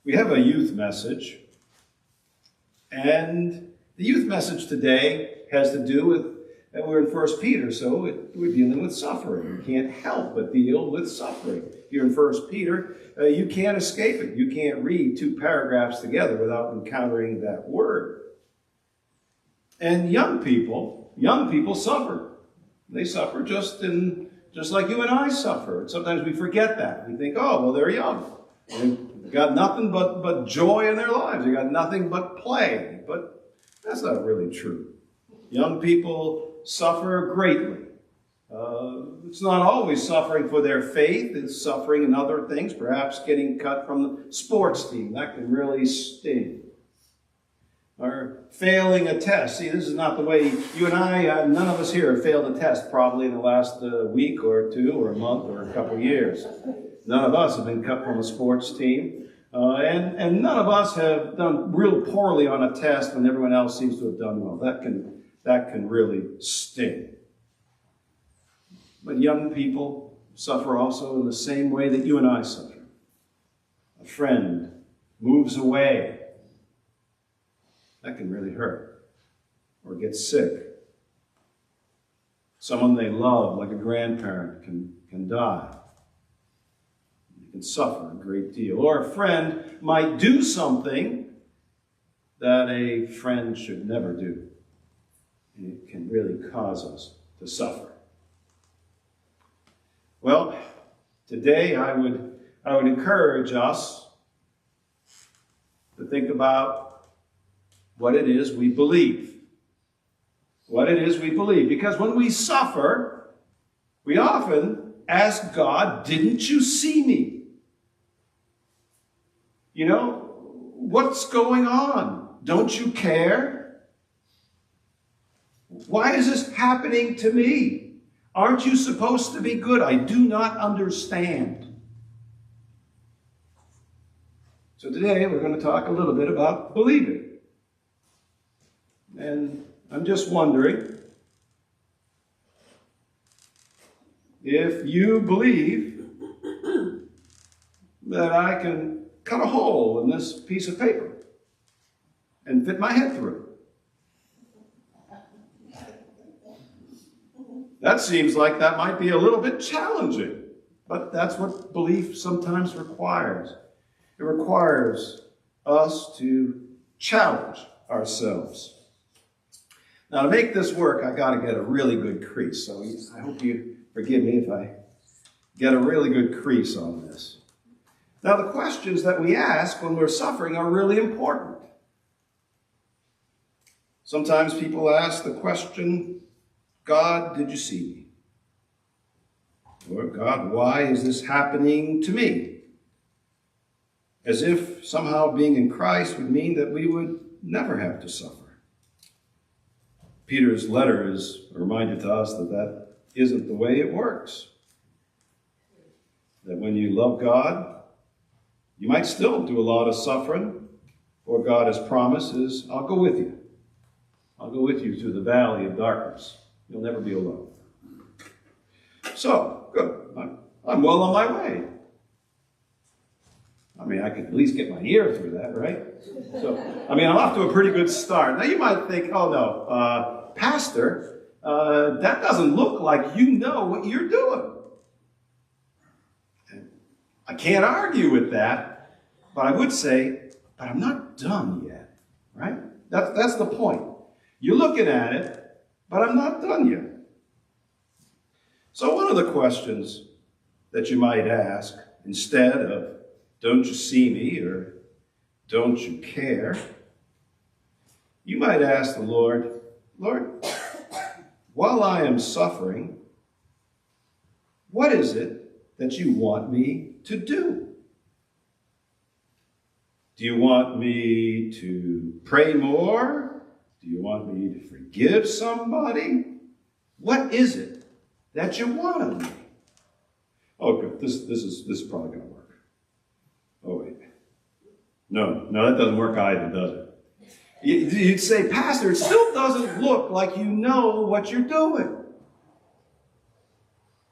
We have a youth message, and the youth message today has to do with, and we're in 1 Peter, so we're dealing with suffering. You can't help but deal with suffering. Here in 1 Peter, you can't escape it. You can't read two paragraphs together without encountering that word. And young people suffer. They suffer just like you and I suffer. Sometimes we forget that. We think, oh, well, they're young. They've got nothing but joy in their lives. They got nothing but play. But that's not really true. Young people suffer greatly. It's not always suffering for their faith. It's suffering in other things, perhaps getting cut from the sports team. That can really sting. Or failing a test. See, this is not the way you and I, none of us here have failed a test probably in the last week or two or a month or a couple of years. None of us have been cut from a sports team. And none of us have done real poorly on a test when everyone else seems to have done well. That can really sting. But young people suffer also in the same way that you and I suffer. A friend moves away. That can really hurt. Or get sick. Someone they love, like a grandparent, can die. They can suffer a great deal. Or a friend might do something that a friend should never do. And it can really cause us to suffer. Well, today I would encourage us to think about what it is we believe. What it is we believe. Because when we suffer, we often ask God, didn't you see me? You know, what's going on? Don't you care? Why is this happening to me? Aren't you supposed to be good? I do not understand. So today we're going to talk a little bit about believing. And I'm just wondering if you believe that I can cut a hole in this piece of paper and fit my head through. That seems like that might be a little bit challenging, but that's what belief sometimes requires. It requires us to challenge ourselves. Now, to make this work, I got to get a really good crease. So I hope you forgive me if I get a really good crease on this. Now, the questions that we ask when we're suffering are really important. Sometimes people ask the question, God, did you see me? Or, God, why is this happening to me? As if somehow being in Christ would mean that we would never have to suffer. Peter's letter is a reminder to us that that isn't the way it works. That when you love God, you might still do a lot of suffering, for God has promised is, I'll go with you. I'll go with you through the valley of darkness. You'll never be alone. So, good. I'm well on my way. I mean, I could at least get my ear through that, right? So, I'm off to a pretty good start. Now, you might think, oh, no, Pastor, that doesn't look like you know what you're doing. And I can't argue with that, but I would say, but I'm not done yet, right? That's the point. You're looking at it, but I'm not done yet. So one of the questions that you might ask, instead of, don't you see me, or don't you care, you might ask the Lord, while I am suffering, what is it that you want me to do? Do you want me to pray more? Do you want me to forgive somebody? What is it that you want of me? Oh, good. This is probably going to work. Oh, wait. No, that doesn't work either, does it? You'd say, Pastor, it still doesn't look like you know what you're doing.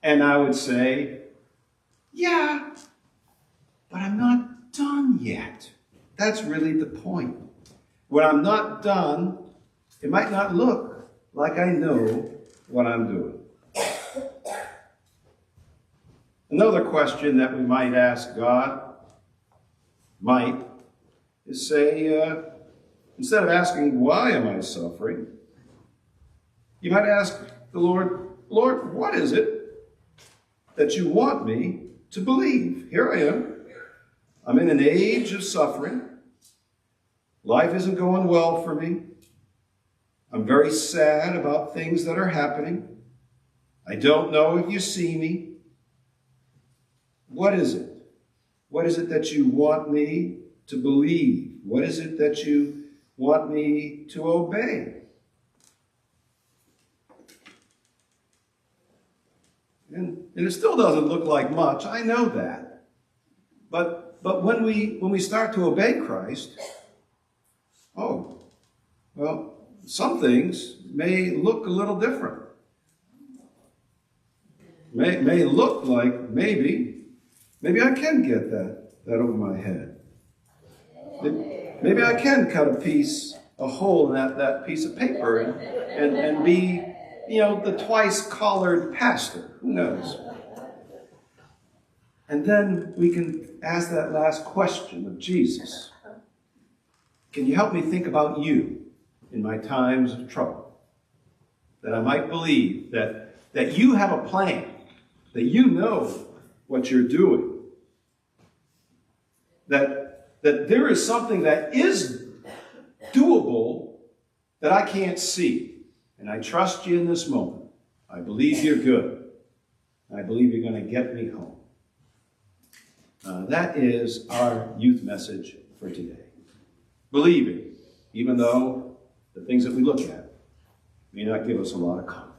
And I would say, yeah, but I'm not done yet. That's really the point. When I'm not done, it might not look like I know what I'm doing. Another question that we might ask God is say, instead of asking, why am I suffering? You might ask the Lord, Lord, what is it that you want me to believe? Here I am. I'm in an age of suffering. Life isn't going well for me. I'm very sad about things that are happening. I don't know if you see me. What is it? What is it that you want me to believe? What is it that you want me to obey? And it still doesn't look like much. I know that. But when we start to obey Christ, some things may look a little different. May look like maybe I can get that over my head. Maybe I can cut a hole in that piece of paper and be, the twice-collared pastor. Who knows? And then we can ask that last question of Jesus. Can you help me think about you in my times of trouble? That I might believe that you have a plan, that you know what you're doing, that there is something that is doable that I can't see. And I trust you in this moment. I believe you're good. I believe you're going to get me home. That is our youth message for today. Believing, even though the things that we look at may not give us a lot of confidence.